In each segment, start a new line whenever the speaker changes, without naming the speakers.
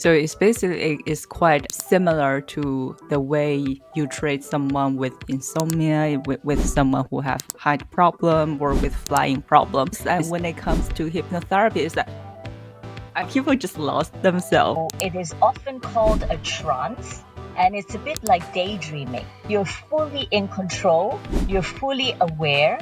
So it's quite similar to the way you treat someone with insomnia, with someone who have height problem or with flying problems. And when it comes to hypnotherapy, is that people just lost themselves.
It is often called a trance, and it's a bit like daydreaming. You're fully in control, you're fully aware,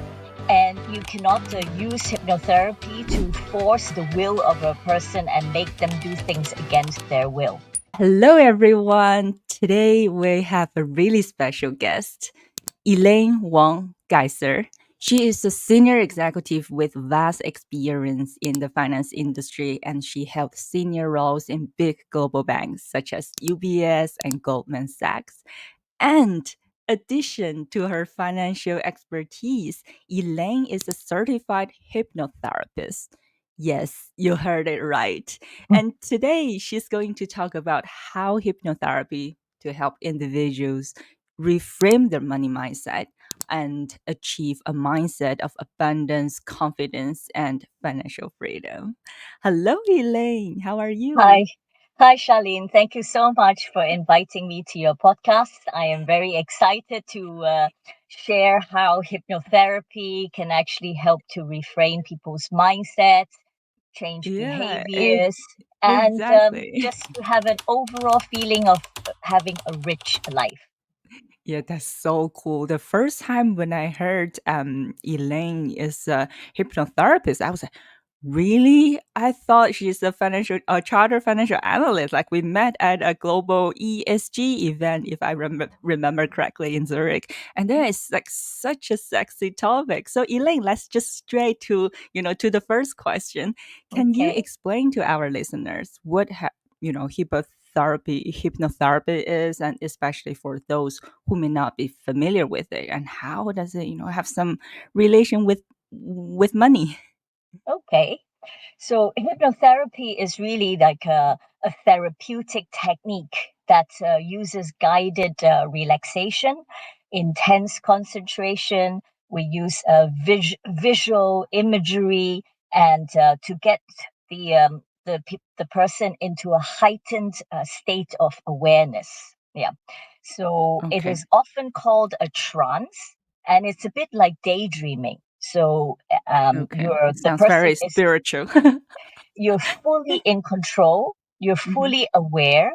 and you cannot use hypnotherapy to force the will of a person and make them do things against their will.
Hello, everyone. Today we have a really special guest, Elaine Wong Geiser. She is a senior executive with vast experience in the finance industry, and she held senior roles in big global banks such as UBS and Goldman Sachs. And addition to her financial expertise, Elaine is a certified hypnotherapist. Yes, you heard it right. And today she's going to talk about how hypnotherapy to help individuals reframe their money mindset and achieve a mindset of abundance, confidence, and financial freedom. Hello, Elaine. How are you?
Hi. Hi, Charlene. Thank you so much for inviting me to your podcast. I am very excited to share how hypnotherapy can actually help to reframe people's mindsets, change
Yeah,
behaviors, and
exactly.
just to have an overall feeling of having a rich life.
Yeah, that's so cool. The first time when I heard Elaine is a hypnotherapist, I was like, really? I thought she's a charter financial analyst. Like we met at a global ESG event, if I remember correctly, in Zurich. And then it's like such a sexy topic. So Elaine, let's just straight to to the first question. Can you
Okay.
explain to our listeners what hypnotherapy is, and especially for those who may not be familiar with it, and how does it have some relation with money?
Okay. So hypnotherapy is really like a therapeutic technique that uses guided relaxation, intense concentration. We use visual imagery and to get the person into a heightened state of awareness. Yeah. So it
Okay.
is often called a trance, and it's a bit like daydreaming. So
Okay.
you're the
Sounds
person
very
is
spiritual.
you're fully in control, you're
Mhm.
fully aware,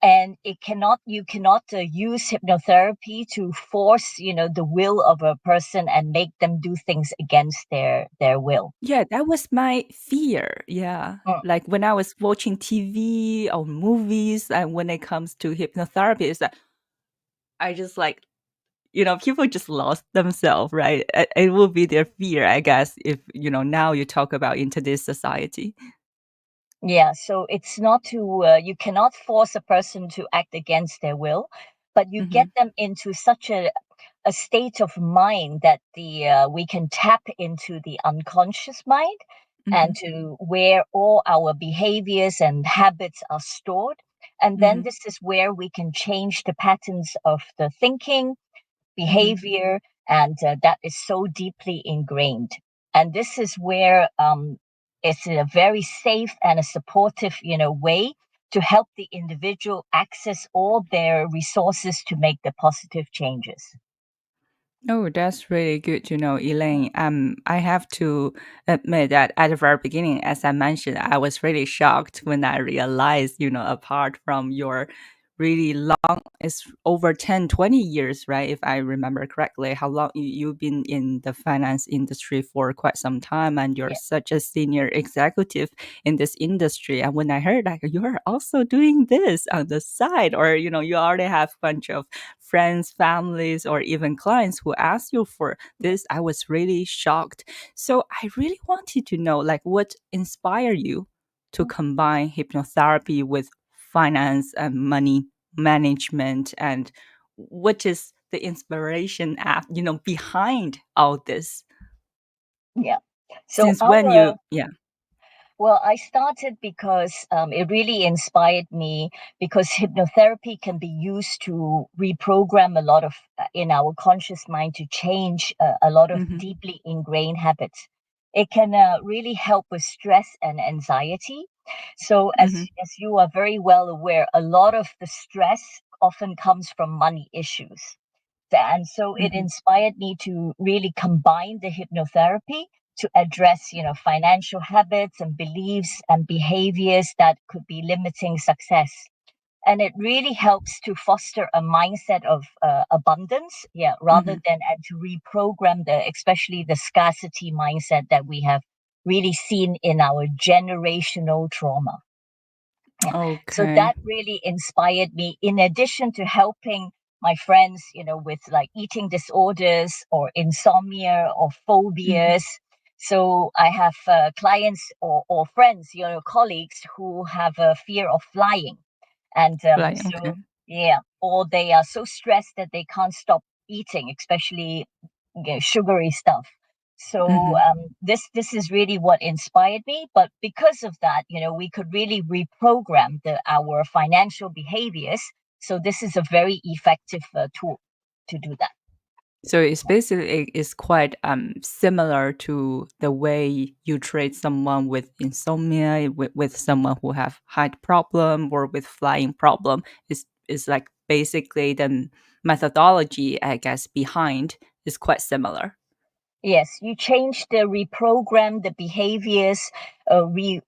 and you cannot use hypnotherapy to force the will of a person and make them do things against their will.
Yeah, that was my fear. Yeah.
Mm.
Like when I was watching TV or movies, and when it comes to hypnotherapy, is that I just like, people just lost themselves, right? It will be their fear, I guess, if, now you talk about in today's society.
Yeah, so it's not to you cannot force a person to act against their will, but you
Hmm.
get them into such a state of mind that the we can tap into the unconscious mind and
Hmm.
to where all our behaviors and habits are stored. And then
Hmm.
this is where we can change the patterns of the thinking,
Hmm.
behavior, and that is so deeply ingrained. And this is where it's a very safe and a supportive, way to help the individual access all their resources to make the positive changes.
Oh, that's really good to know, Elaine. I have to admit that at the very beginning, as I mentioned, I was really shocked when I realized, apart from your really long, it's over 10, 20 years, right? If I remember correctly, how long you've been in the finance industry for quite some time, and you're
Yeah.
such a senior executive in this industry. And when I heard like you're also doing this on the side, or, you already have a bunch of friends, families, or even clients who ask you for this, I was really shocked. So I really wanted to know, like, what inspired you to combine hypnotherapy with finance and money management, and what is the inspiration behind all this?
Yeah. So
Since when you, yeah.
well, I started because it really inspired me because hypnotherapy can be used to reprogram a lot of in our conscious mind to change a lot of
Hmm.
deeply ingrained habits. It can really help with stress and anxiety. So as you are very well aware, a lot of the stress often comes from money issues. And so it inspired me to really combine the hypnotherapy to address, financial habits and beliefs and behaviors that could be limiting success. And it really helps to foster a mindset of abundance, rather than and to reprogram especially the scarcity mindset that we have really seen in our generational trauma. Yeah. So
Okay.
that really inspired me, in addition to helping my friends, with like eating disorders or insomnia or phobias. So I have clients or friends, colleagues who have a fear of flying. And
Like, okay.
or they are so stressed that they can't stop eating, especially sugary stuff. So this is really what inspired me. But because of that, we could really reprogram our financial behaviors. So this is a very effective tool to do that.
So it's quite similar to the way you treat someone with insomnia, with someone who have height problem or with flying problem. Is like basically the methodology, I guess, behind is quite similar.
Yes, you change reprogram the behaviors,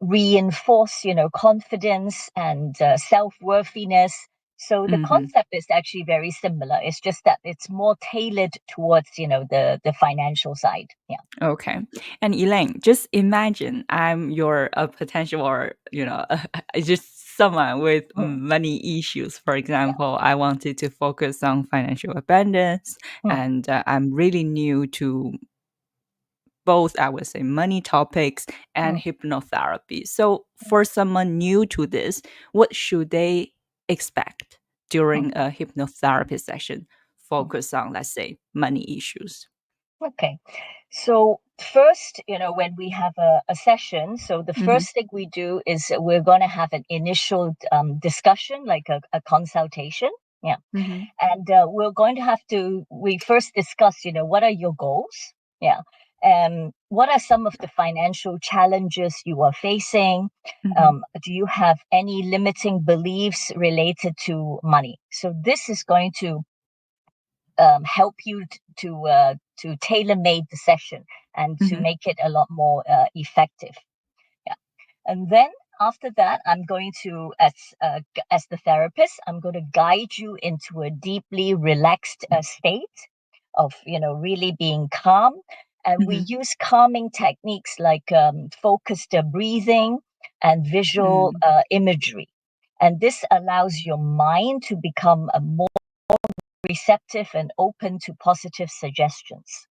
reinforce, confidence and self-worthiness. So the concept is actually very similar. It's just that it's more tailored towards, the financial side. Yeah.
Okay. And Elaine, just imagine I'm your potential or, just someone with
Mm,
money issues. For
yeah.
example, I wanted to focus on financial abundance
Mm,
and I'm really new to both, I would say, money topics and
mm,
hypnotherapy. So for someone new to this, what should they expect
mm,
during a hypnotherapy session
mm.
focus on, let's say, money issues?
Okay. So first, when we have a session, so the
Mm-hmm.
first thing we do is we're going to have an initial discussion, like a consultation. Yeah.
Mm-hmm.
And we're going to we first discuss, what are your goals? Yeah. What are some of the financial challenges you are facing?
Mm-hmm.
Do you have any limiting beliefs related to money? So this is going to help you to tailor make the session and to
Mm-hmm.
make it a lot more effective. Yeah. And then after that, I'm going to, as the therapist, I'm going to guide you into a deeply relaxed state of, really being calm. And we
Mm-hmm.
use calming techniques like focused breathing and visual
Mm-hmm.
imagery. And this allows your mind to become a more receptive and open to positive suggestions.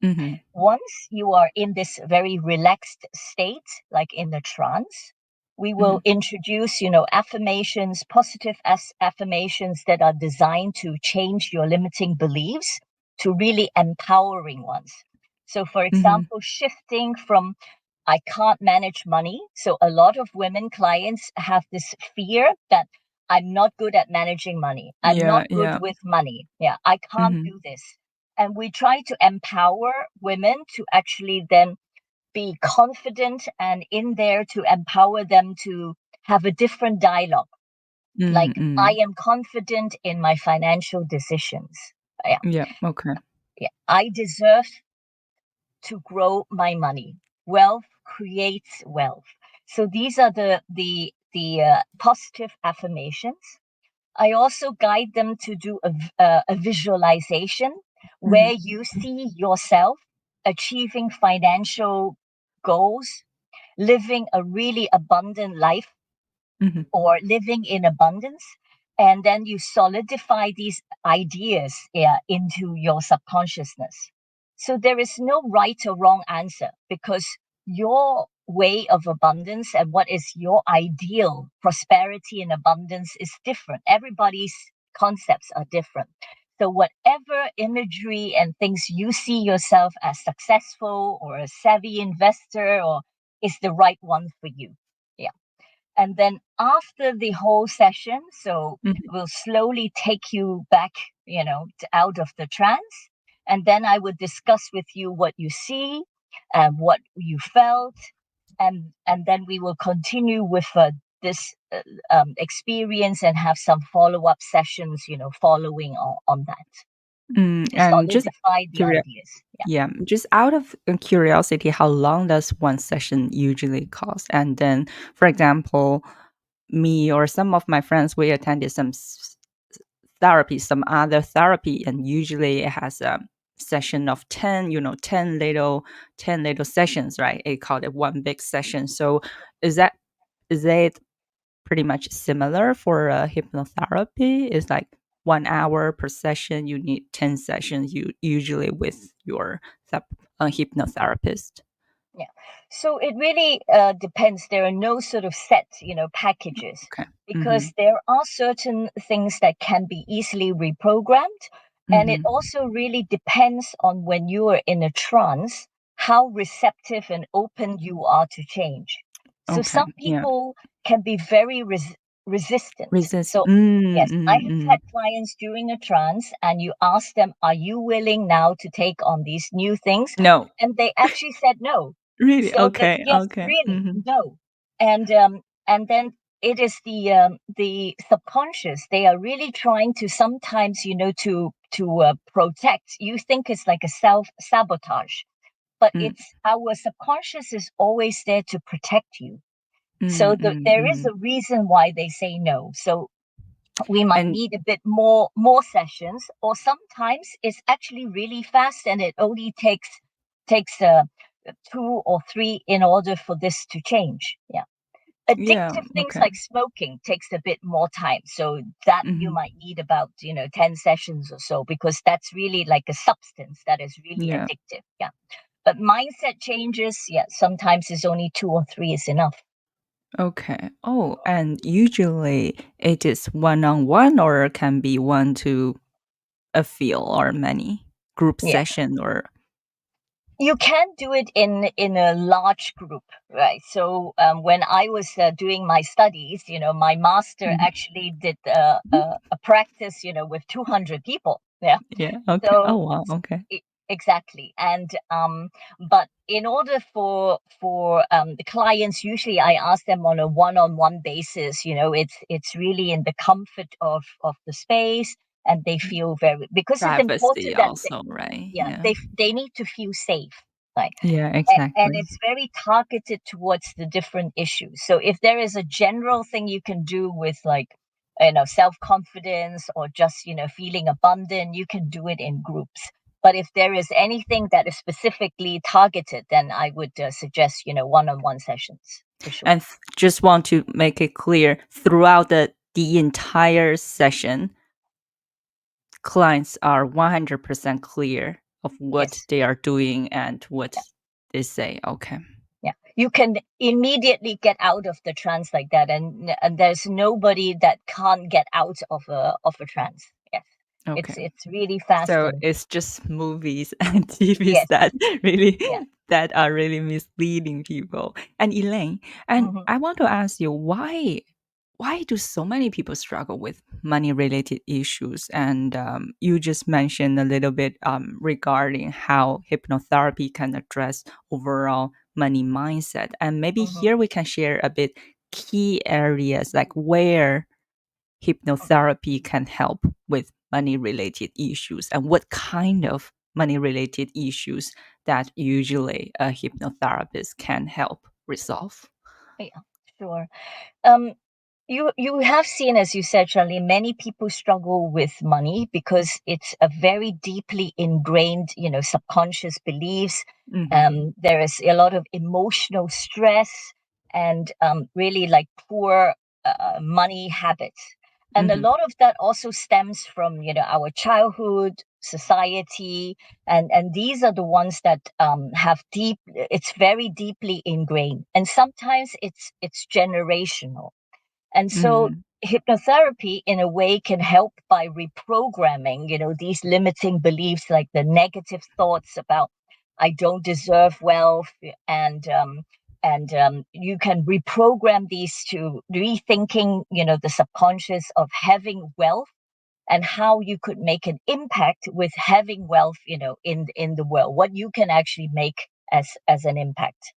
Mm-hmm.
Once you are in this very relaxed state, like in the trance, we
Mm-hmm.
will introduce, affirmations, positive affirmations that are designed to change your limiting beliefs to really empowering ones. So, for
Mm-hmm.
example, shifting from I can't manage money. So a lot of women clients have this fear that I'm not good at managing money. I'm not
Yeah,
good
yeah.
with money. Yeah, I can't
Mm-hmm.
do this. And we try to empower women to actually then be confident and in there to empower them to have a different dialogue. Like, I
Mm-hmm.
am confident in my financial decisions. Yeah,
Yeah, okay.
yeah. I deserve to grow my money. Wealth creates wealth. So these are the positive affirmations. I also guide them to do a visualization
Mm-hmm.
where you see yourself achieving financial goals, living a really abundant life
Mm-hmm.
or living in abundance. And then you solidify these ideas, into your subconsciousness. So there is no right or wrong answer because your way of abundance and what is your ideal prosperity and abundance is different. Everybody's concepts are different. So whatever imagery and things you see yourself as successful or a savvy investor or is the right one for you. Yeah. And then after the whole session, so
Mm-hmm.
we'll slowly take you back, out of the trance. And then I would discuss with you what you see, what you felt, and then we will continue with this experience and have some follow-up sessions, following on that to
And just
solidify the
curious,
ideas.
yeah, just out of curiosity, how long does one session usually cost? And then, for example, me or some of my friends, we attended some therapy, some other therapy, and usually it has a session of 10, 10 little sessions, right? It called it one big session. So is that pretty much similar for hypnotherapy? It's like 1 hour per session. You need 10 sessions. You usually with your hypnotherapist.
Yeah. So it really depends. There are no sort of set, packages,
Okay. Mm-hmm.
because there are certain things that can be easily reprogrammed. And it
Mm-hmm.
also really depends on when you are in a trance, how receptive and open you are to change. So
Okay.
some
Yeah.
people can be very resistant.
Resist.
So yes, I have
Mm.
had clients during a trance, and you ask them, "Are you willing now to take on these new things?"
No.
And they actually said no.
Really?
So that's,
Okay.
yes,
Okay.
really,
Mm-hmm.
no. And then it is the subconscious. They are really trying to sometimes, to protect. You think it's like a self sabotage, but
Mm.
it's our subconscious is always there to protect you. So
Mm. Mm.
there is
Mm.
a reason why they say no. So we might
And
need a bit more sessions, or sometimes it's actually really fast and it only takes 2 or 3 in order for this to change. Yeah.
yeah.
Addictive things
Okay.
like smoking takes a bit more time, so that you
Mm-hmm.
might need about 10 sessions or so, because that's really like a substance that is really
Yeah.
addictive. Yeah. But mindset changes, yeah, sometimes it's only 2 or 3 is enough.
Okay. Oh, and usually it is one on one or can be one to a few or many group
Yeah.
session or
You can do it in a large group, right? So when I was doing my studies, my master
Mhm.
actually did a practice, with 200 people. Yeah.
Yeah. Okay. Oh
So
wow. Okay.
exactly. And but in order for the clients, usually I ask them on a one-on-one basis. It's really in the comfort of the space, and they feel very, because it's
Privacy
important that
also, right?
yeah,
Yeah.
they need to feel safe, right?
Yeah,
And
exactly.
it's very targeted towards the different issues. So if there is a general thing you can do with, like, self confidence, or just feeling abundant, you can do it in groups. But if there is anything that is specifically targeted, then I would suggest one-on-one sessions for sure.
And just want to make it clear throughout the entire session, clients are 100% clear of what
Yes.
they are doing and what
Yeah.
they say. Okay.
Yeah, you can immediately get out of the trance like that, and there's nobody that can't get out of a trance. Yes,
Okay.
it's really fast,
So
and
it's just movies and TVs
yes,
that really
yeah.
that are really misleading people. And Elaine, and
Hmm.
I want to ask you why do so many people struggle with money related issues? And you just mentioned a little bit regarding how hypnotherapy can address overall money mindset. And maybe
Hmm.
here we can share a bit key areas like where hypnotherapy can help with money related issues and what kind of money related issues that usually a hypnotherapist can help resolve.
Yeah, sure. Um, you have seen, as you said, Charlene, many people struggle with money because it's a very deeply ingrained, subconscious beliefs.
Hmm.
There is a lot of emotional stress, and really like poor money habits. And a
Hmm.
lot of that also stems from, our childhood, society, and these are the ones that have deep. It's very deeply ingrained, and sometimes it's generational. And so
Hmm.
hypnotherapy, in a way, can help by reprogramming, these limiting beliefs, like the negative thoughts about I don't deserve wealth, and you can reprogram these to rethinking, the subconscious of having wealth, and how you could make an impact with having wealth, in the world, what you can actually make as an impact.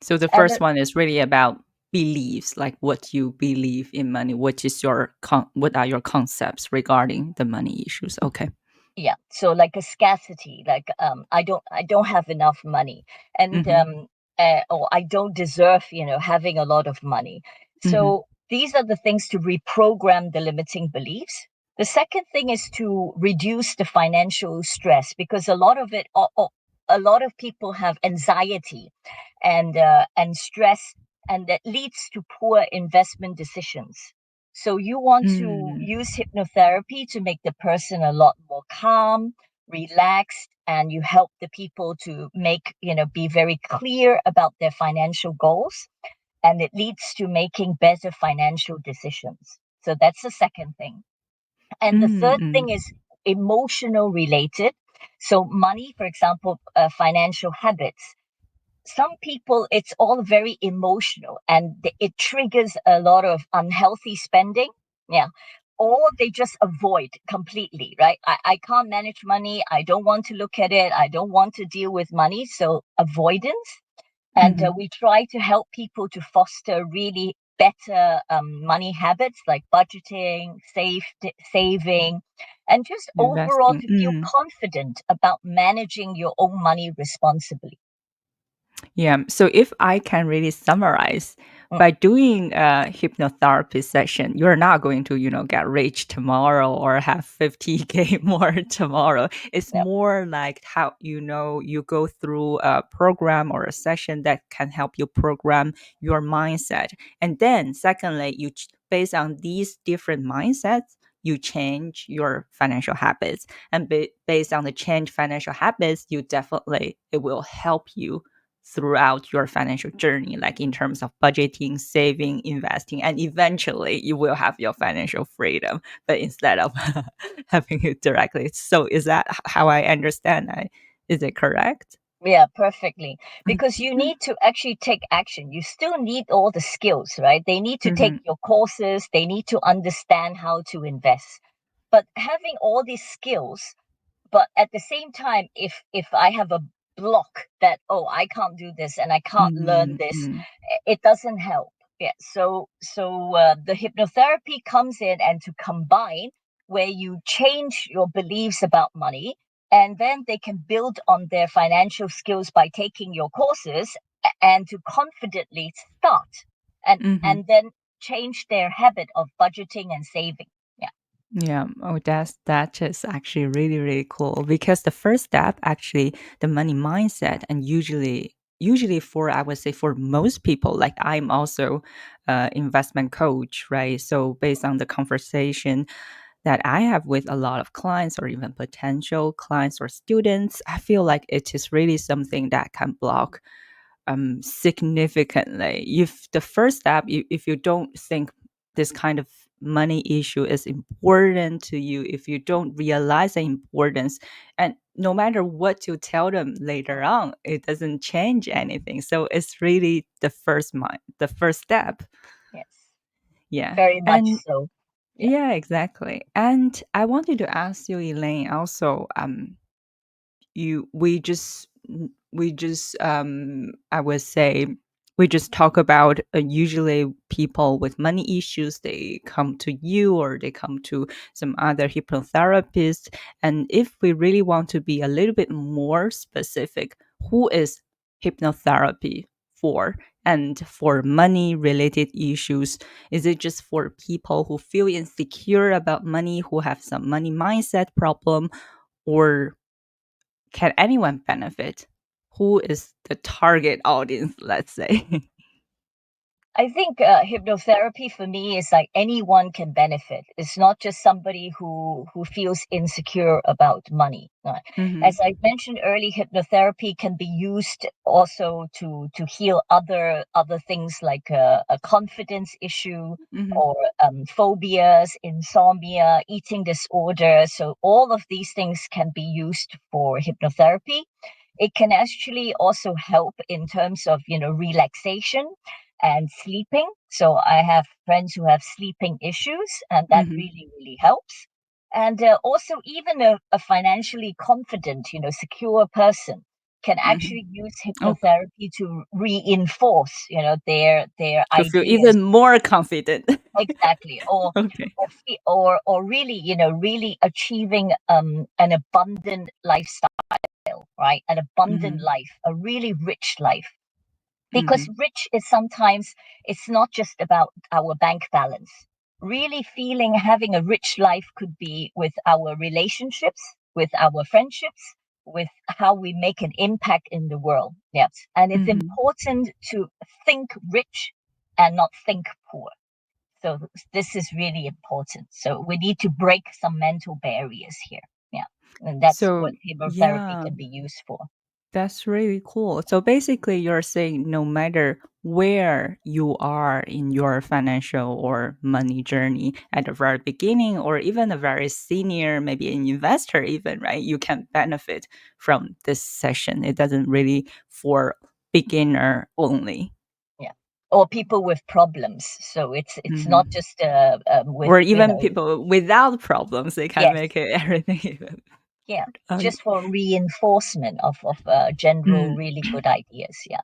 So the
And
first one is really about beliefs, like what you believe in money. What is your what are your concepts regarding the money issues? Okay.
yeah, so like a scarcity, like I don't have enough money, and
Mm-hmm.
or I don't deserve, having a lot of money.
Mm-hmm.
So these are the things to reprogram the limiting beliefs. The second thing is to reduce the financial stress, because a lot of it, a lot of people have anxiety and stress, and that leads to poor investment decisions. So you want to
Mm,
use hypnotherapy to make the person a lot more calm, relaxed, and you help the people to be very clear about their financial goals, and it leads to making better financial decisions. So that's the second thing. And the
mm,
third thing
mm,
is emotional related. So money, for example, financial habits. Some people, it's all very emotional, and it triggers a lot of unhealthy spending. Yeah. Or they just avoid completely, right? I can't manage money. I don't want to look at it. I don't want to deal with money. So avoidance. And
mm-hmm.
we try to help people to foster really better money habits like budgeting, saving, and just overall
Investing.
to feel
Mm.
confident about managing your own money responsibly.
Yeah. So if I can really summarize,
Mm,
by doing a hypnotherapy session, you're not going to, get rich tomorrow or have 50K more tomorrow. It's
yeah.
more like how, you go through a program or a session that can help you program your mindset. And then secondly, based on these different mindsets, you change your financial habits. And based on the change financial habits, it will help you throughout your financial journey, like in terms of budgeting, saving, investing, and eventually you will have your financial freedom. But instead of having it directly, so is that how I understand it? Is it correct?
Yeah, perfectly. Because you need to actually take action. You still need all the skills, right? They need to take
Mm-hmm.
your courses, they need to understand how to invest. But having all these skills, but at the same time, if I have a block that, oh, I can't do this and I can't learn this,
Mm-hmm.
it doesn't help. Yeah. So the hypnotherapy comes in and to combine where you change your beliefs about money, and then they can build on their financial skills by taking your courses, and to confidently start
Mm-hmm.
and then change their habit of budgeting and saving. Yeah.
Yeah. Oh, that is actually really, really cool because the first step, actually, the money mindset, and usually for, I would say, for most people, like I'm also investment coach, right? So based on the conversation that I have with a lot of clients or even potential clients or students, I feel like it is really something that can block significantly. If the first step, if you don't think this kind of money issue is important to you, if you don't realize the importance, and no matter what you tell them later on, it doesn't change anything. So it's really the first step.
Yes.
Yeah.
Very much
And
so. Yeah.
yeah, exactly. And I wanted to ask you, Elaine, also, you we just I would say we just talk about usually people with money issues, they come to you or they come to some other hypnotherapist. And if we really want to be a little bit more specific, who is hypnotherapy for? And for money related issues, is it just for people who feel insecure about money, who have some money mindset problem, or can anyone benefit? Who is the target audience, let's say?
I think hypnotherapy for me is like anyone can benefit. It's not just somebody who feels insecure about money.
Hmm.
As I mentioned earlier, hypnotherapy can be used also to heal other things like a confidence issue,
Hmm.
or phobias, insomnia, eating disorder. So all of these things can be used for hypnotherapy. It can actually also help in terms of relaxation and sleeping. So I have friends who have sleeping issues, and that
Hmm.
really helps. And also, even a financially confident, secure person can
Mm-hmm.
actually use
Okay.
hypnotherapy to reinforce, their
To feel
ideas.
even more confident.
Exactly.
Okay.
Or really, really achieving an abundant lifestyle, right? An abundant
Mm-hmm.
life, a really rich life.
Mm-hmm.
Because rich is sometimes, it's not just about our bank balance. Really feeling having a rich life could be with our relationships, with our friendships, with how we make an impact in the world. Yes. And it's
Mm-hmm.
important to think rich and not think poor. So this is really important. So we need to break some mental barriers here. Yeah. And that's
So
what hypnotherapy
yeah,
can be used for.
that's really cool. So basically, you're saying no matter where you are in your financial or money journey at the very beginning, or even a very senior, maybe an investor, even, right? You can benefit from this session. It doesn't really for beginner only.
Yeah. Or people with problems. So it's not
Mhm.
just with,
Or even people without problems, they can
yes,
make it everything even.
yeah,
Uh,
just for reinforcement of general
mm.
really good ideas. Yeah.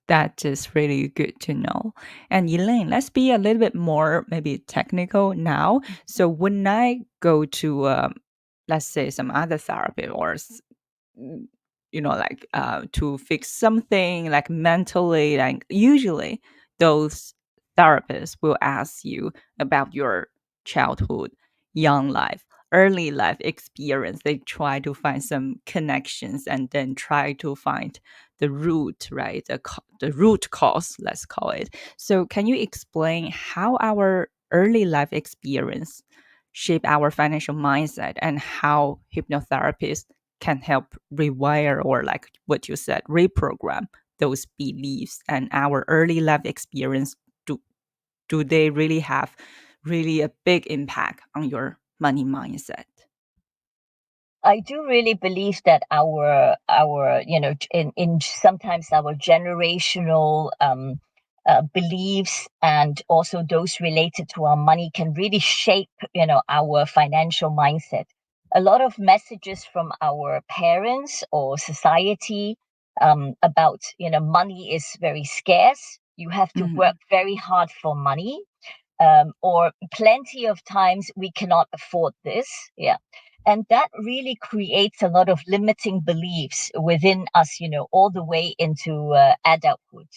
That is really good to know. And Elaine, let's be a little bit more maybe technical now. So when I go to, let's say, some other therapy or mm, like to fix something like mentally, like usually those therapists will ask you about your childhood, young life, early life experience. They try to find some connections and then try to find the root, right? The root cause, let's call it. So can you explain how our early life experience shape our financial mindset and how hypnotherapists can help rewire or like what you said, reprogram those beliefs and our early life experience? Do they really have really a big impact on your money mindset?
I do really believe that our in sometimes our generational beliefs and also those related to our money can really shape our financial mindset. A lot of messages from our parents or society about money is very scarce. You have to work
Mhm,
very hard for money, or plenty of times we cannot afford this. Yeah. And that really creates a lot of limiting beliefs within us, all the way into adulthood.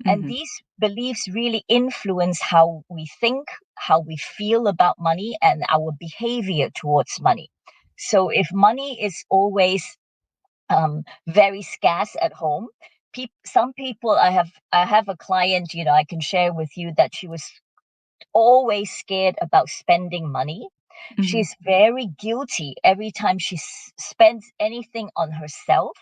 And
mhm,
these beliefs really influence how we think, how we feel about money, and our behavior towards money. So if money is always very scarce at home, some people, I have a client, I can share with you that she was always scared about spending money.
mhm,
She's very guilty every time she spends anything on herself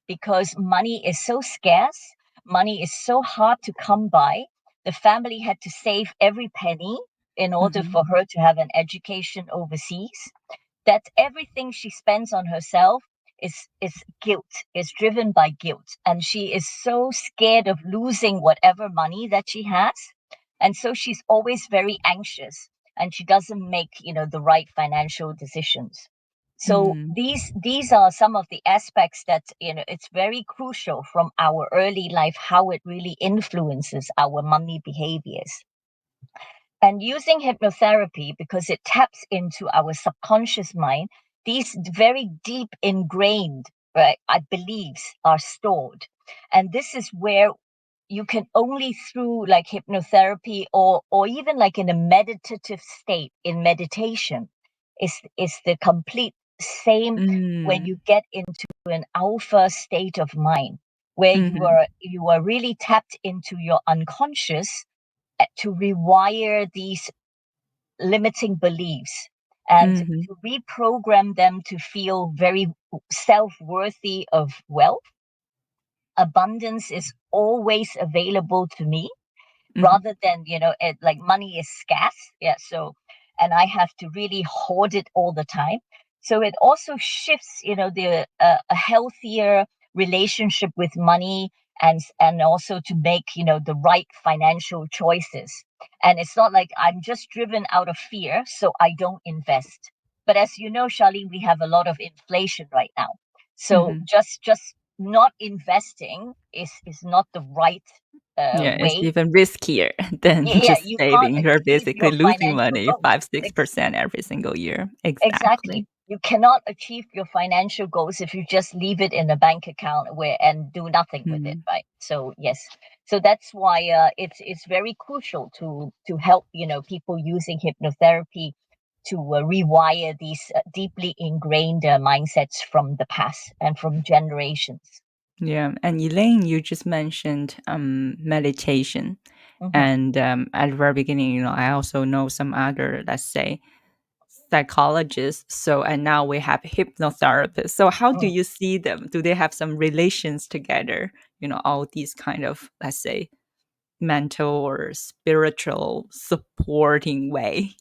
because money is so scarce. Money is so hard to come by. The family had to save every penny in order
mhm,
for her to have an education overseas. That everything she spends on herself is guilt, is driven by guilt. And she is so scared of losing whatever money that she has. And so she's always very anxious and she doesn't make, the right financial decisions. So
mhm.
these are some of the aspects that, it's very crucial from our early life, how it really influences our money behaviors. And using hypnotherapy, because it taps into our subconscious mind, these very deep ingrained, right, beliefs are stored. And this is where you can only through like hypnotherapy or even like in a meditative state in meditation is the complete same when
Mm,
you get into an alpha state of mind where you
mhm,
are you are really tapped into your unconscious, to rewire these limiting beliefs and
mhm,
to reprogram them to feel very self-worthy of wealth. Abundance is always available to me
mhm,
rather than like money is scarce. Yeah. So and I have to really hoard it all the time. So it also shifts the a healthier relationship with money, and also to make the right financial choices. And it's not like I'm just driven out of fear so I don't invest. But as you know, Charlene, we have a lot of inflation right now. So
mhm.
just not investing is not the right
It's
way.
even riskier than
Yeah,
just
you can't
saving. You're
achieve
basically
your
losing
financial
money
goals.
5-6% every single year.
Exactly.
Exactly.
You cannot achieve your financial goals if you just leave it in a bank account where and do nothing with it,
Mm.
right? So yes, so that's why it's very crucial to help people using hypnotherapy to rewire these deeply ingrained mindsets from the past and from generations.
Yeah, and Elaine, you just mentioned meditation,
Hmm.
and at the very beginning, I also know some other, let's say, psychologists. So, and now we have hypnotherapists. So, how do you see them? Do they have some relations together? All these kind of, let's say, mental or spiritual supporting way.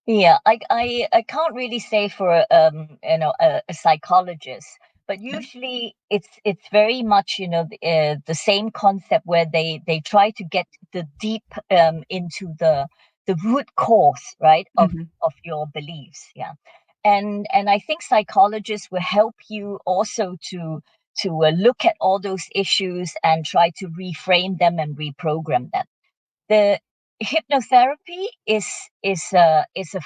Yeah, I can't really say for a psychologist, but
Yeah.
usually it's very much the same concept where they try to get the deep into the root cause, right,
Hmm.
of your beliefs. Yeah, and I think psychologists will help you also to look at all those issues and try to reframe them and reprogram them. The hypnotherapy is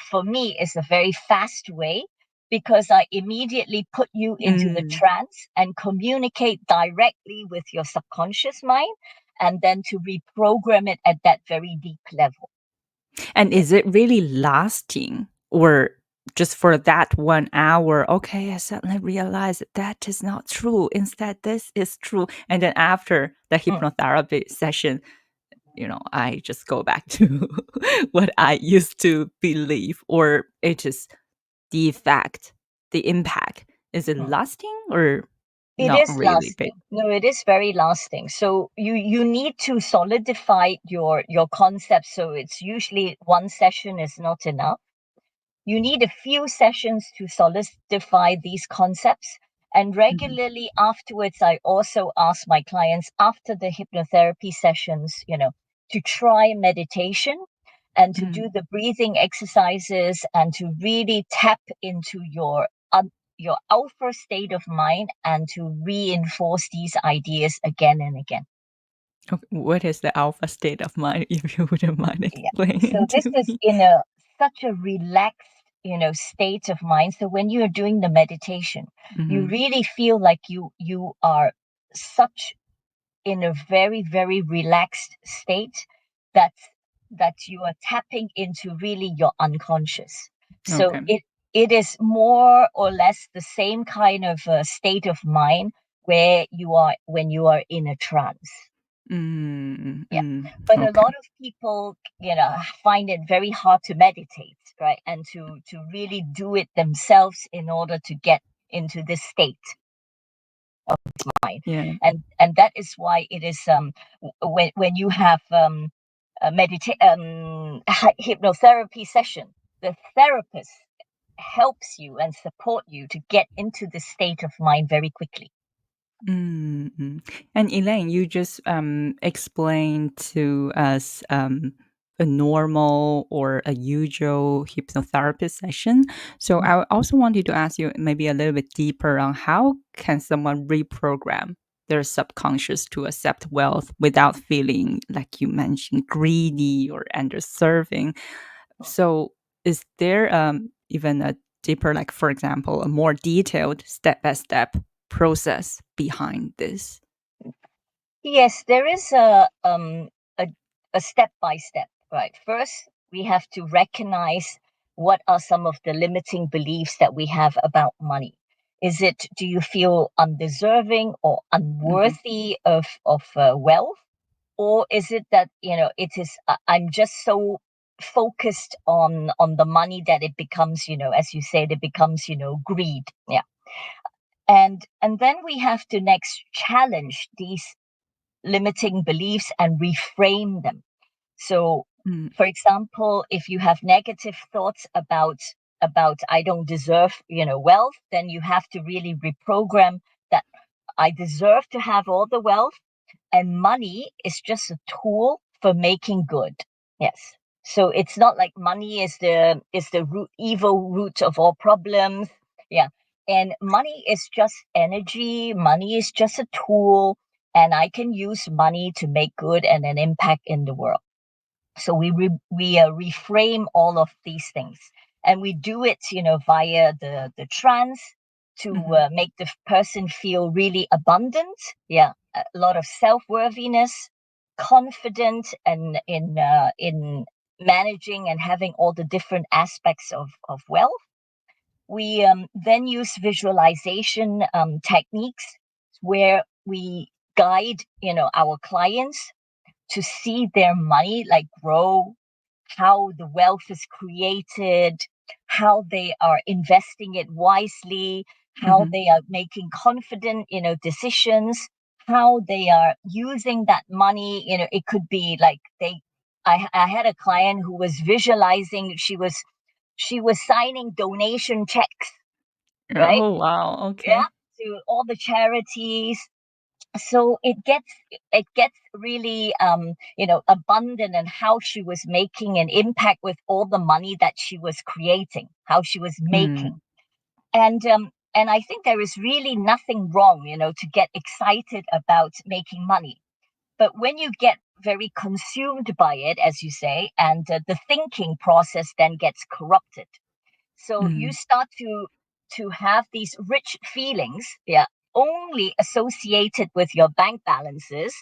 for me is a very fast way because I immediately put you into the
Mm.
trance and communicate directly with your subconscious mind and then to reprogram it at that very deep level.
And is it really lasting or just for that 1 hour? Okay, I suddenly realized that is not true. Instead, this is true. And then after the
Mm.
hypnotherapy session, I just go back to what I used to believe, or it is the effect, the impact. Is it
Mm.
lasting or
It
not
is
really big?
lasting. No, it is very lasting. So you need to solidify your concept. So it's usually one session is not enough. You need a few sessions to solidify these concepts. And
Mhm.
regularly afterwards, I also ask my clients after the hypnotherapy sessions, to try meditation and to
Mm.
do the breathing exercises and to really tap into your alpha state of mind and to reinforce these ideas again and again.
Okay, what is the alpha state of mind, if you wouldn't mind
Yeah.
explaining
So this
to
is
me?
in a such a relaxed, state of mind. So when you're doing the meditation, you
Mhm.
really feel like you are such in a very, very relaxed state that you are tapping into really your unconscious. So
Okay.
it is more or less the same kind of state of mind where you are when you are in a trance.
Mm,
Yeah.
mm,
But a
okay.
lot of people, find it very hard to meditate, right? And to really do it themselves in order to get into this state of mind.
Yeah.
And that is why it is when you have a hypnotherapy session, the therapist helps you and support you to get into the state of mind very quickly.
Mm, mm. And Elaine, you just explained to us a normal or a usual hypnotherapy session. So
Mm.
I also wanted to ask you maybe a little bit deeper on how can someone reprogram their subconscious to accept wealth without feeling, like you mentioned, greedy or underserving. So is there even a deeper, like for example, a more detailed step-by-step process behind this?
Yes, there is a a step by step, right? First, we have to recognize what are some of the limiting beliefs that we have about money. Is it, do you feel undeserving or
Mhm.
unworthy of wealth, or is it that it is I'm just so focused on the money that it becomes, as you said, it becomes greed. Yeah. And then we have to next challenge these limiting beliefs and reframe them. So,
Mm,
for example, if you have negative thoughts about I don't deserve, wealth, then you have to really reprogram that I deserve to have all the wealth, and money is just a tool for making good. Yes. So it's not like money is the root evil root of all problems. Yeah. And money is just energy, money is just a tool, and I can use money to make good and an impact in the world. So we reframe all of these things, and we do it, via the trance to make the person feel really abundant. Yeah, a lot of self worthiness, confident, and in managing and having all the different aspects of wealth. We then use visualization techniques where we guide, our clients to see their money like grow, how the wealth is created, how they are investing it wisely, how
Mm-hmm.
they are making confident, decisions, how they are using that money. It could be like I had a client who was visualizing, she was signing donation checks, right?
Oh wow.
Yeah,
Okay.
to all the charities. So it gets really abundant, and how she was making an impact with all the money that she was creating, how she was making.
Mm,
And I think there is really nothing wrong, to get excited about making money. But when you get very consumed by it, as you say, and the thinking process then gets corrupted, so you
mm,
start to have these rich feelings, yeah, only associated with your bank balances,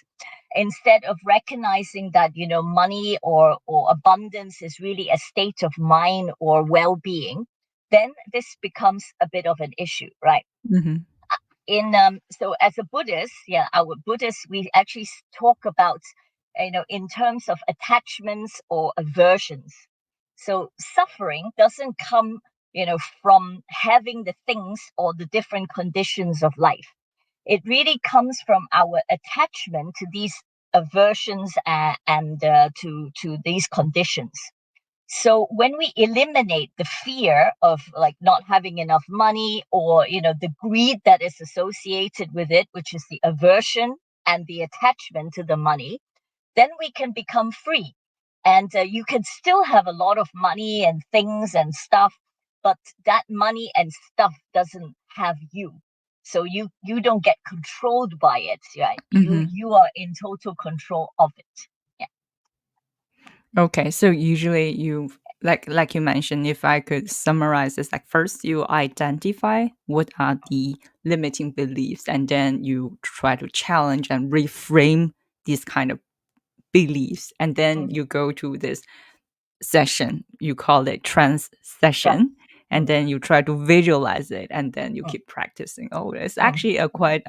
instead of recognizing that, money or abundance is really a state of mind or well-being. Then this becomes a bit of an issue, right?
mm-hmm.
In um so as a Buddhist, yeah, our Buddhists, we actually talk about, in terms of attachments or aversions. So suffering doesn't come, from having the things or the different conditions of life. It really comes from our attachment to these aversions, and to these conditions. So when we eliminate the fear of like not having enough money, or the greed that is associated with it, which is the aversion and the attachment to the money, then we can become free. And you can still have a lot of money and things and stuff, but that money and stuff doesn't have you. So you don't get controlled by it, right? you
Mm-hmm.
you are in total control of it. Yeah.
Okay, so usually you like you mentioned, if I could summarize this, like first you identify what are the limiting beliefs, and then you try to challenge and reframe these kind of beliefs, and then
Mm,
you go to this session, you call it trance
right.
session, and
Mm,
then you try to visualize it, and then you
mm,
keep practicing. Oh, it's
mm.
actually a quite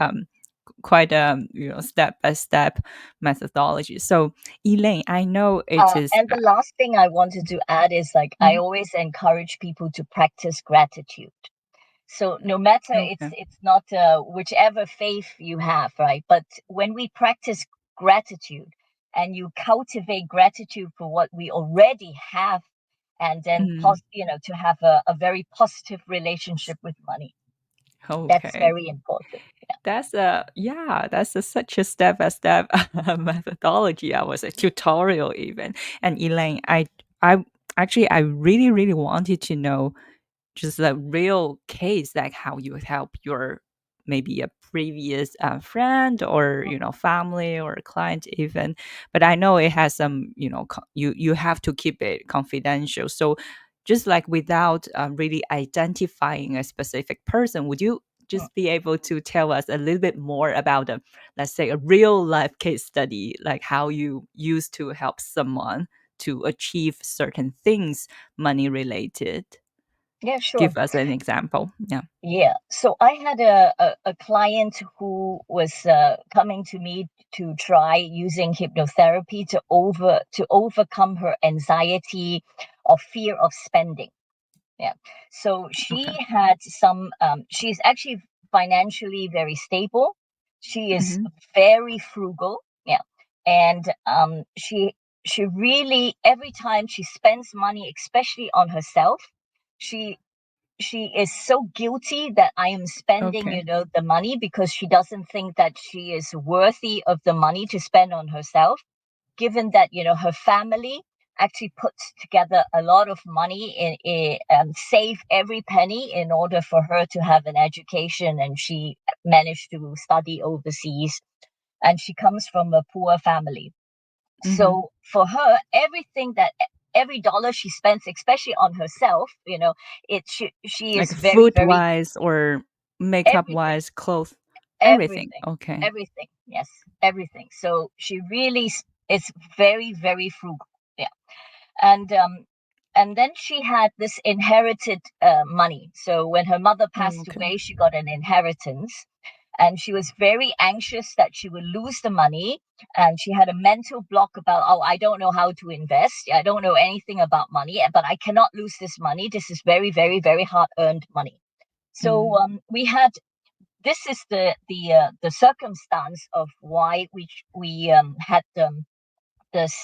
step by step methodology. So Elaine, I know it is
And the last thing I wanted to add is, like, I
Mhm.
always encourage people to practice gratitude. So no matter, it's
Okay.
it's not whichever faith you have, right? But when we practice gratitude, and you cultivate gratitude for what we already have, and then
Mm,
to have a very positive relationship with money, that's
okay.
very important.
That's such a step by step methodology. I was a tutorial even. And Elaine, I actually I really wanted to know just a real case, like how you would help your maybe a previous friend, or family, or a client even. But I know it has some, you have to keep it confidential. So just like without really identifying a specific person, would you
Yeah.
just be able to tell us a little bit more about a, let's say, a real life case study, like how you used to help someone to achieve certain things money related?
Yeah, sure.
Give us an example. Yeah.
Yeah. So I had a client who was coming to me to try using hypnotherapy to overcome her anxiety or fear of spending. Yeah. So she
Okay.
had some. She's actually financially very stable. She is
Mm-hmm.
very frugal. Yeah. And she really, every time she spends money, especially on herself, she she is so guilty that I am spending,
Okay.
the money, because she doesn't think that she is worthy of the money to spend on herself, given that, her family actually put together a lot of money save every penny in order for her to have an education, and she managed to study overseas, and she comes from a poor family. So for her, every dollar she spends, especially on herself, she
Like
is very,
food
very
wise or makeup
everything,
wise, clothes, everything.
everything,
Okay.
everything. Yes, everything. So she really is very, very frugal. Yeah, and then she had this inherited money. So when her mother
Oh,
passed
okay.
away, she got an inheritance, and she was very anxious that she would lose the money, and she had a mental block about, oh, I don't know how to invest, I don't know anything about money, but I cannot lose this money, this is very, very, very hard earned money. So we had this is the circumstance of why we had this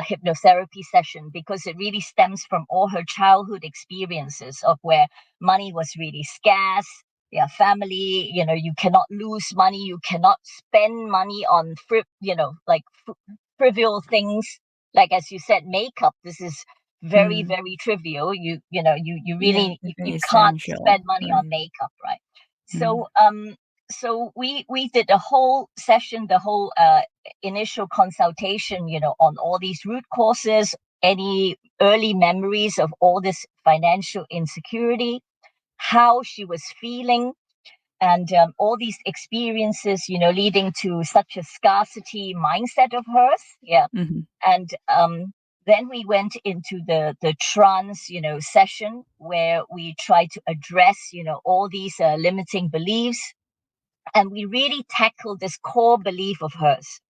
hypnotherapy session, because it really stems from all her childhood experiences of where money was really scarce. Yeah, family, you cannot lose money, you cannot spend money on trivial things, like, as you said, makeup. This is very,
Mm.
very trivial. You
Yeah,
really
very
you can't
essential.
spend money
Right.
on makeup, right?
Mm.
So we did the whole session, the whole initial consultation, on all these root causes, any early memories of all this financial insecurity, how she was feeling, and all these experiences, leading to such a scarcity mindset of hers. Yeah.
Mhm.
And then we went into the trance, session, where we tried to address, all these limiting beliefs, and we really tackled this core belief of hers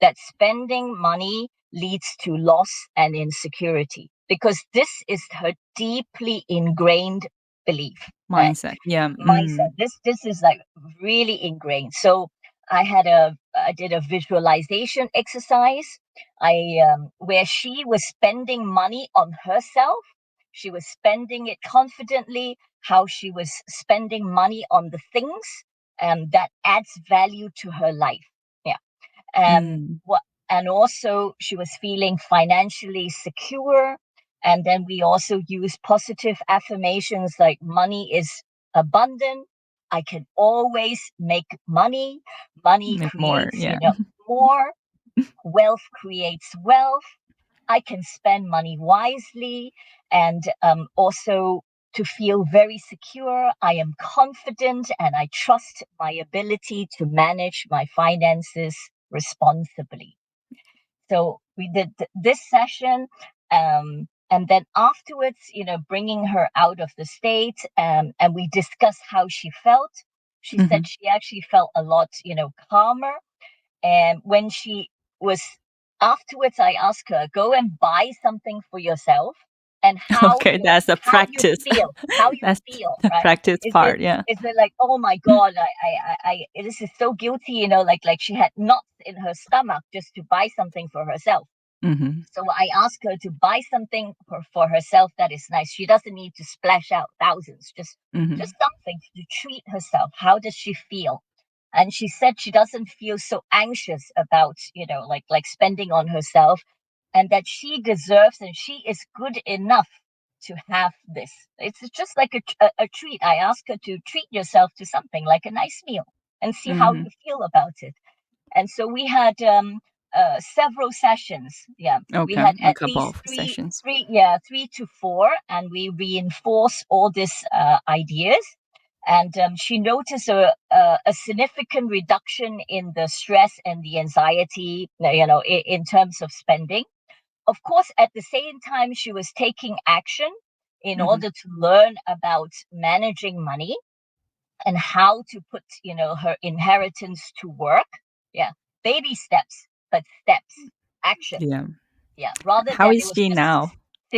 that spending money leads to loss and insecurity, because this is her deeply ingrained belief. uh,
Mindset. Yeah.
Mindset. This is like really ingrained. So I did a visualization exercise. Where she was spending money on herself. She was spending it confidently. How she was spending money on the things that adds value to her life. Yeah.
Mm.
What and also she was feeling financially secure. And then we also use positive affirmations like money is abundant, I can always make money, money
Make more.
creates,
Yeah.
more, wealth creates wealth, I can spend money wisely, and also to feel very secure, I am confident and I trust my ability to manage my finances responsibly. So we did this session, and then afterwards, bringing her out of the state, and we discussed how she felt. She said
Mhm.
she actually felt a lot, calmer. And when she was afterwards, I asked her, go and buy something for yourself, and
Okay, that's a
how you
practice.
how you
That's
feel,
the
right?
practice
Is it
part. Yeah.
is it like, oh my God, this is so guilty, like she had knots in her stomach just to buy something for herself.
Mhm.
So I asked her to buy something for herself that is nice. She doesn't need to splash out thousands, just
Mhm.
something to treat herself. How does she feel? And she said she doesn't feel so anxious about, like spending on herself, and that she deserves and she is good enough to have this. It's just like a treat. I asked her to treat yourself to something like a nice meal and see how you
Mhm.
feel about it. And so we had several sessions. Yeah, we
Okay,
had
a
at
couple
least
of sessions.
three to four, and we reinforce all these ideas. And she noticed a significant reduction in the stress and the anxiety, in terms of spending. Of course, at the same time, she was taking action in
Mhm.
order to learn about managing money and how to put, her inheritance to work. Yeah, baby steps, but steps, action.
Yeah.
Yeah, rather
How
than it
is
was
she
just
now?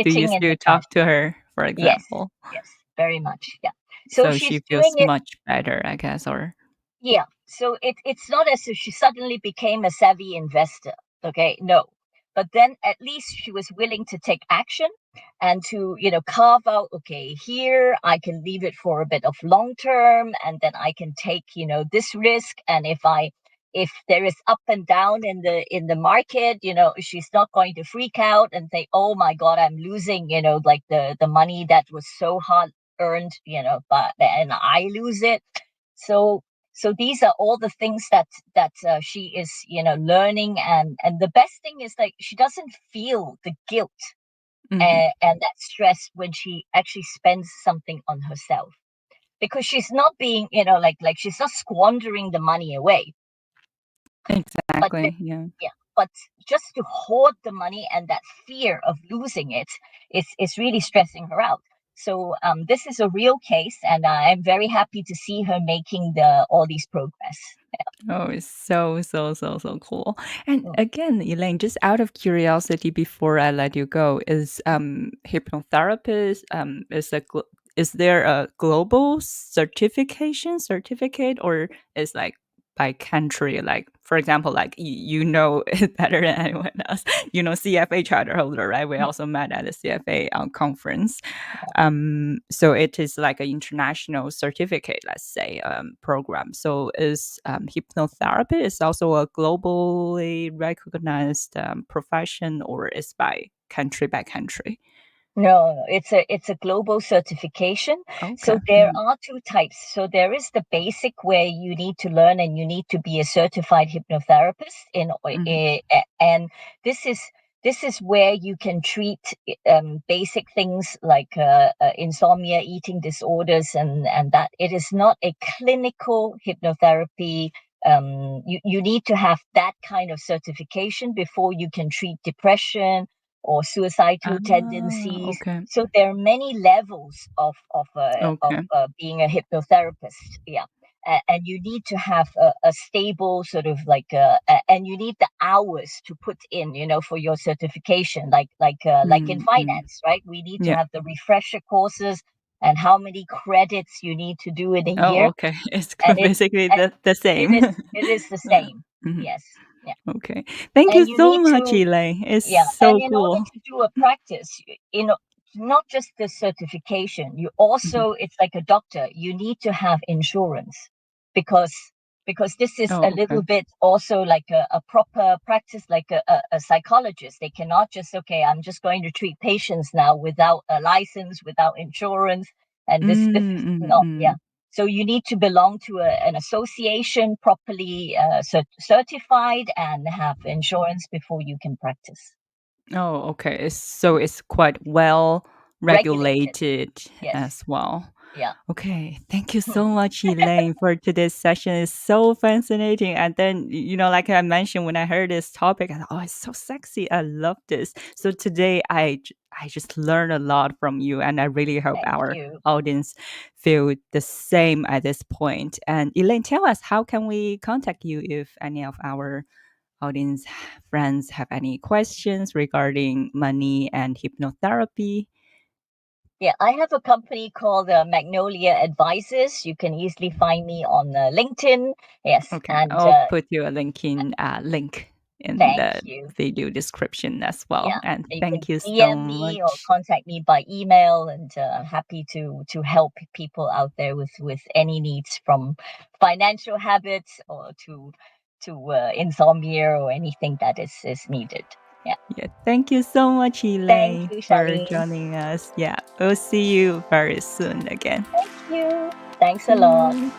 Do you
sitting in
still
the cash.
talk to her, for
Yes,
example?
yes, very much. Yeah. So
So
she's
she
doing
feels
it.
much better, I guess, or
Yeah. So it's not as if she suddenly became a savvy investor. Okay. No. But then at least she was willing to take action and to, carve out, okay, here I can leave it for a bit of long term, and then I can take, this risk. And if I if there is up and down in the market, she's not going to freak out and say, oh my god, I'm losing, like the money that was so hard earned, but and I lose it. So these are all the things that she is, learning, and the best thing is, like, she doesn't feel the guilt
Mhm.
and that stress when she actually spends something on herself, because she's not being, like she's not squandering the money away. But
Exactly. Yeah.
yeah, but just to hoard the money and that fear of losing it is really stressing her out. So this is a real case, and I'm very happy to see her making the all these progress.
Oh, it's so, so, so, so cool. And
Yeah.
again, Elaine, just out of curiosity before I let you go, is hypnotherapist is there a global certificate, or is like by country? Like, for example, like you know it better than anyone else. You know, CFA Charterholder, right? We
Mm.
also met at the CFA conference. So it is like an international certificate, let's say, program. So is hypnotherapy is also a globally recognized profession, or is by country by country?
No, it's a global certification.
Okay.
So there are two types. So there is the basic, where you need to learn and you need to be a certified hypnotherapist
Mhm.
and this is this is where you can treat basic things like insomnia, eating disorders, and that. It is not a clinical hypnotherapy. You need to have that kind of certification before you can treat depression or suicidal
Ah,
tendencies.
okay.
So there are many levels of
Okay.
being a hypnotherapist. Yeah. And you need to have a stable sort of like, and you need the hours to put in, for your certification, like in
Mm.
finance, right? We need to
Yeah.
have the refresher courses and how many credits you need to do in a
Oh,
year,
okay. It's
and
basically
and
the
it
same.
is the
Yeah.
same.
Mhm.
Yes. Yeah.
Okay. Thank you
And you
so
need
much,
to,
Elaine. It's
yeah, and
so
in order
cool.
to do a practice, not just the certification, you
Mhm.
also, it's like a doctor, you need to have insurance, because this is a
Oh, okay.
little bit also like a proper practice, like a psychologist. They cannot just, okay, I'm just going to treat patients now without a license, without insurance, and this is
Mm,
not, yeah.
mm.
So you need to belong to an association, properly certified, and have insurance before you can practice.
Oh, okay. So it's quite well
Regulated.
regulated
Yes.
as well.
Yeah.
Okay. Thank you so much, Elaine, for today's session. It's so fascinating. And then, like I mentioned, when I heard this topic, I thought, oh, it's so sexy. I love this. So today I just learned a lot from you. And I really hope
Thank
our
you.
audience feel the same at this point. And Elaine, tell us, how can we contact you if any of our audience friends have any questions regarding money and hypnotherapy?
Yeah, I have a company called Magnolia Advisors. You can easily find me on LinkedIn. Yes,
Okay,
and
I'll put you a link in
thank
the
you.
video description as well.
Yeah,
And
you can
thank you so
DM me or
much.
contact me by email, and happy to help people out there with any needs, from financial habits or to insomnia or anything that is needed. Yeah,
Yeah, thank you so much,
thank
Elaine,
you,
for
Charlene.
joining us. Yeah, we'll see you very soon again.
Thank you. Thanks a
See
lot.
you.